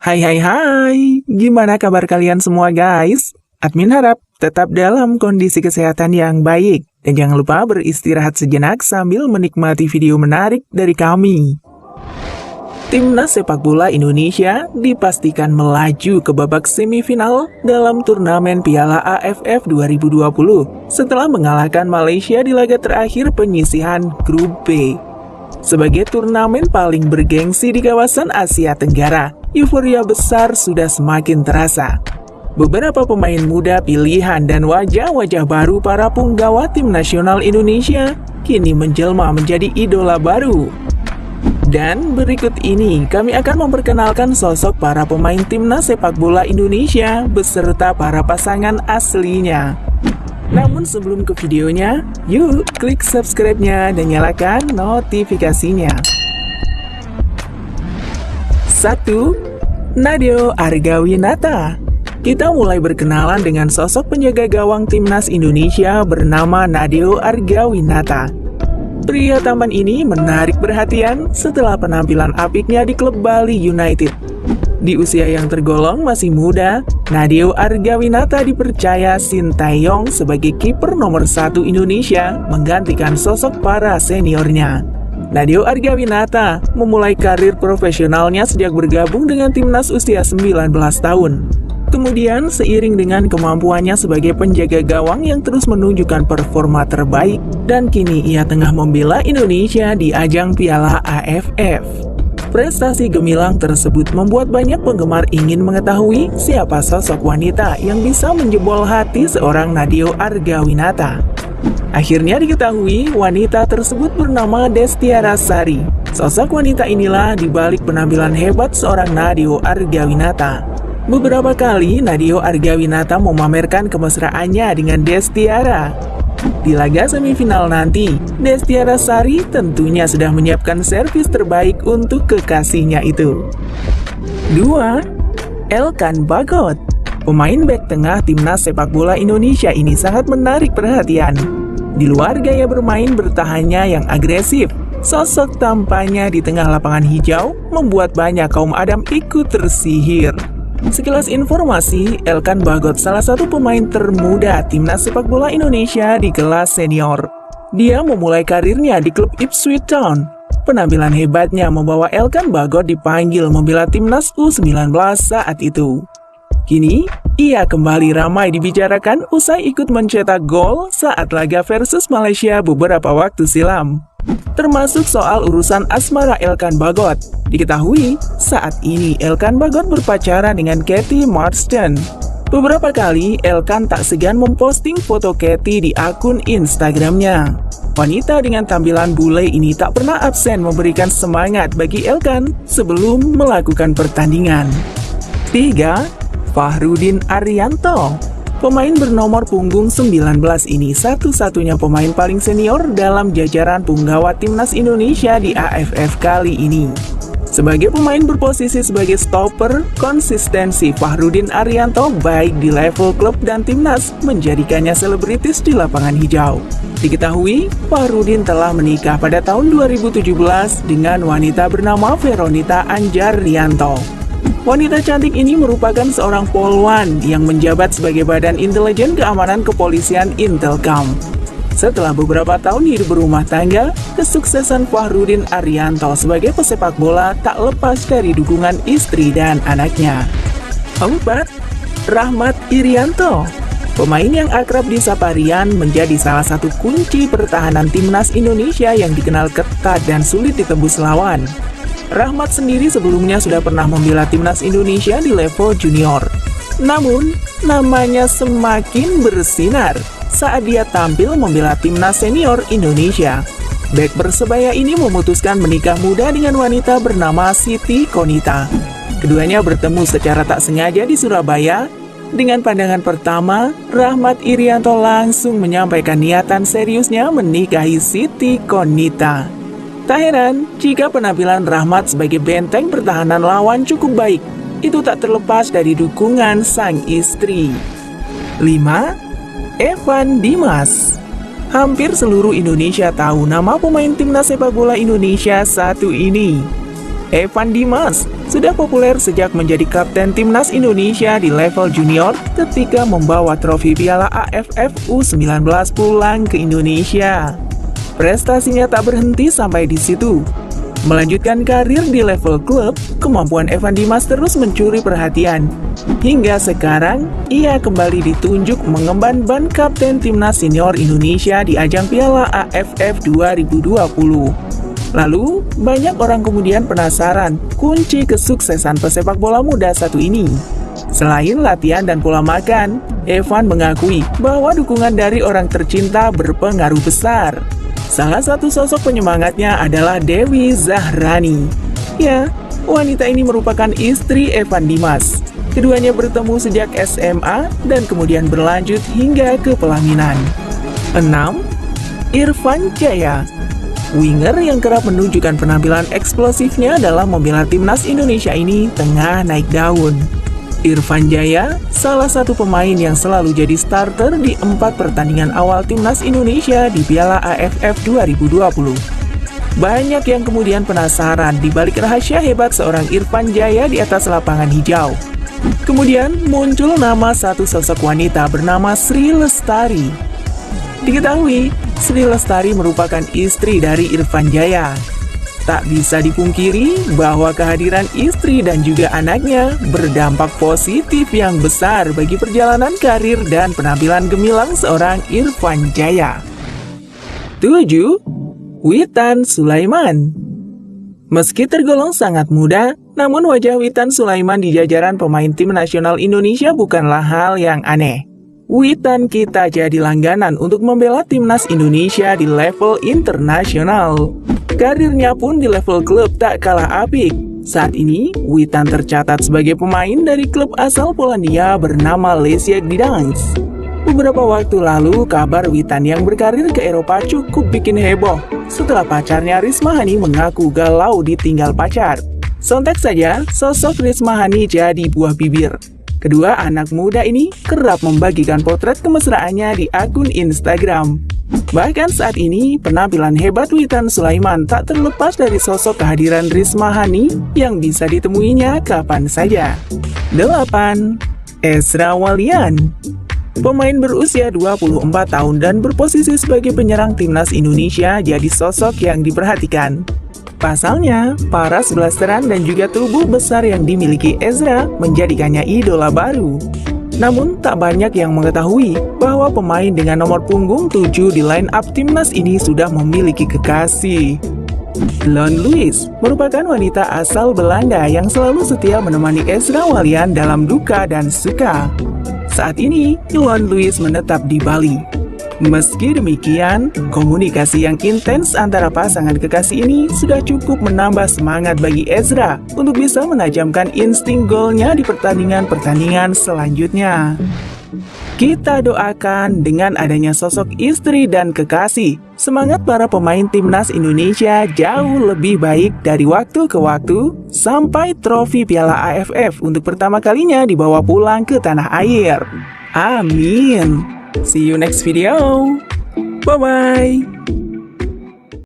Hai hai hai, gimana kabar kalian semua guys? Admin harap tetap dalam kondisi kesehatan yang baik. Dan jangan lupa beristirahat sejenak sambil menikmati video menarik dari kami. Timnas sepak bola Indonesia dipastikan melaju ke babak semifinal dalam turnamen Piala AFF 2020 setelah mengalahkan Malaysia di laga terakhir penyisihan Grup B. Sebagai turnamen paling bergengsi di kawasan Asia Tenggara, euforia besar sudah semakin terasa. Beberapa pemain muda pilihan dan wajah-wajah baru para punggawa tim nasional Indonesia kini menjelma menjadi idola baru. Dan berikut ini kami akan memperkenalkan sosok para pemain timnas sepak bola Indonesia beserta para pasangan aslinya. Namun sebelum ke videonya, yuk klik subscribe-nya dan nyalakan notifikasinya. 1. Nadeo Argawinata. Kita mulai berkenalan dengan sosok penjaga gawang timnas Indonesia bernama Nadeo Argawinata. Pria tampan ini menarik perhatian setelah penampilan apiknya di klub Bali United. Di usia yang tergolong masih muda, Nadeo Argawinata dipercaya Sintayong sebagai kiper nomor 1 Indonesia menggantikan sosok para seniornya. Nadeo Argawinata memulai karir profesionalnya sejak bergabung dengan timnas usia 19 tahun. Kemudian, seiring dengan kemampuannya sebagai penjaga gawang yang terus menunjukkan performa terbaik, dan kini ia tengah membela Indonesia di ajang Piala AFF. Prestasi gemilang tersebut membuat banyak penggemar ingin mengetahui siapa sosok wanita yang bisa menjebol hati seorang Nadeo Argawinata. Akhirnya diketahui wanita tersebut bernama Destiara Sari. Sosok wanita inilah dibalik penampilan hebat seorang Nadeo Argawinata. Beberapa kali Nadeo Argawinata memamerkan kemesraannya dengan Destiara. Di laga semifinal nanti, Destiara Sari tentunya sudah menyiapkan servis terbaik untuk kekasihnya itu. 2. Elkan Bagot. Pemain bek tengah timnas sepak bola Indonesia ini sangat menarik perhatian. Di luar gaya bermain bertahannya yang agresif, sosok tampaknya di tengah lapangan hijau membuat banyak kaum adam ikut tersihir. Sekilas informasi, Elkan Bagot salah satu pemain termuda timnas sepak bola Indonesia di kelas senior. Dia memulai karirnya di klub Ipswich Town. Penampilan hebatnya membawa Elkan Bagot dipanggil membela timnas U19 saat itu. Kini, ia kembali ramai dibicarakan usai ikut mencetak gol saat laga versus Malaysia beberapa waktu silam. Termasuk soal urusan asmara Elkan Bagot. Diketahui, saat ini Elkan Bagot berpacaran dengan Kathy Marsden. Beberapa kali, Elkan tak segan memposting foto Kathy di akun Instagramnya. Wanita dengan tampilan bule ini tak pernah absen memberikan semangat bagi Elkan sebelum melakukan pertandingan. 3. Fahrudin Arianto. Pemain bernomor punggung 19 ini satu-satunya pemain paling senior dalam jajaran punggawa timnas Indonesia di AFF kali ini. Sebagai pemain berposisi sebagai stopper, konsistensi Fahrudin Arianto baik di level klub dan timnas menjadikannya selebritis di lapangan hijau. Diketahui, Fahrudin telah menikah pada tahun 2017 dengan wanita bernama Veronita Anjar-Rianto. Wanita cantik ini merupakan seorang polwan yang menjabat sebagai Badan Intelijen Keamanan Kepolisian Intelkam. Setelah beberapa tahun hidup berumah tangga, kesuksesan Fahrudin Arianto sebagai pesepak bola tak lepas dari dukungan istri dan anaknya. 4. Rahmat Irianto. Pemain yang akrab disapa Rian menjadi salah satu kunci pertahanan timnas Indonesia yang dikenal ketat dan sulit ditembus lawan. Rahmat sendiri sebelumnya sudah pernah membela timnas Indonesia di level junior. Namun, namanya semakin bersinar saat dia tampil membela timnas senior Indonesia. Bek Persebaya ini memutuskan menikah muda dengan wanita bernama Siti Konita. Keduanya bertemu secara tak sengaja di Surabaya. Dengan pandangan pertama, Rahmat Irianto langsung menyampaikan niatan seriusnya menikahi Siti Konita. Tak heran jika penampilan Rahmat sebagai benteng pertahanan lawan cukup baik. Itu tak terlepas dari dukungan sang istri. 5. Evan Dimas. Hampir seluruh Indonesia tahu nama pemain timnas sepak bola Indonesia satu ini. Evan Dimas, sudah populer sejak menjadi kapten timnas Indonesia di level junior ketika membawa trofi Piala AFF U19 pulang ke Indonesia. Prestasinya tak berhenti sampai di situ. Melanjutkan karir di level klub, kemampuan Evan Dimas terus mencuri perhatian. Hingga sekarang, ia kembali ditunjuk mengemban ban kapten timnas senior Indonesia di ajang Piala AFF 2020. Lalu, banyak orang kemudian penasaran kunci kesuksesan pesepak bola muda satu ini. Selain latihan dan pola makan, Evan mengakui bahwa dukungan dari orang tercinta berpengaruh besar. Salah satu sosok penyemangatnya adalah Dewi Zahrani. Ya, wanita ini merupakan istri Evan Dimas. Keduanya bertemu sejak SMA dan kemudian berlanjut hingga ke pelaminan. 6. Irfan Jaya. Winger yang kerap menunjukkan penampilan eksplosifnya dalam membela timnas Indonesia ini tengah naik daun. Irfan Jaya, salah satu pemain yang selalu jadi starter di 4 pertandingan awal timnas Indonesia di Piala AFF 2020. Banyak yang kemudian penasaran di balik rahasia hebat seorang Irfan Jaya di atas lapangan hijau. Kemudian muncul nama satu sosok wanita bernama Sri Lestari. Diketahui, Sri Lestari merupakan istri dari Irfan Jaya. Tak bisa dipungkiri bahwa kehadiran istri dan juga anaknya berdampak positif yang besar bagi perjalanan karir dan penampilan gemilang seorang Irfan Jaya. 7. Witan Sulaiman. Meski tergolong sangat muda, namun wajah Witan Sulaiman di jajaran pemain tim nasional Indonesia bukanlah hal yang aneh. Witan kita jadi langganan untuk membela timnas Indonesia di level internasional. Karirnya pun di level klub tak kalah apik. Saat ini, Witan tercatat sebagai pemain dari klub asal Polandia bernama Lesia Gdańsk. Beberapa waktu lalu, kabar Witan yang berkarir ke Eropa cukup bikin heboh setelah pacarnya Risma Hani mengaku galau ditinggal pacar. Sontak saja, sosok Risma Hani jadi buah bibir. Kedua anak muda ini kerap membagikan potret kemesraannya di akun Instagram. Bahkan saat ini, penampilan hebat Witan Sulaiman tak terlepas dari sosok kehadiran Risma Hani yang bisa ditemuinya kapan saja. 8. Ezra Walian. Pemain berusia 24 tahun dan berposisi sebagai penyerang timnas Indonesia jadi sosok yang diperhatikan. Pasalnya, paras blasteran dan juga tubuh besar yang dimiliki Ezra menjadikannya idola baru. Namun, tak banyak yang mengetahui bahwa pemain dengan nomor punggung 7 di line up timnas ini sudah memiliki kekasih. Lon Louis merupakan wanita asal Belanda yang selalu setia menemani Ezra Walian dalam duka dan suka. Saat ini, Lon Louis menetap di Bali. Meski demikian, komunikasi yang intens antara pasangan kekasih ini sudah cukup menambah semangat bagi Ezra untuk bisa menajamkan insting golnya di pertandingan-pertandingan selanjutnya. Kita doakan dengan adanya sosok istri dan kekasih, semangat para pemain timnas Indonesia jauh lebih baik dari waktu ke waktu sampai trofi Piala AFF untuk pertama kalinya dibawa pulang ke tanah air. Amin. See you next video. Bye-bye.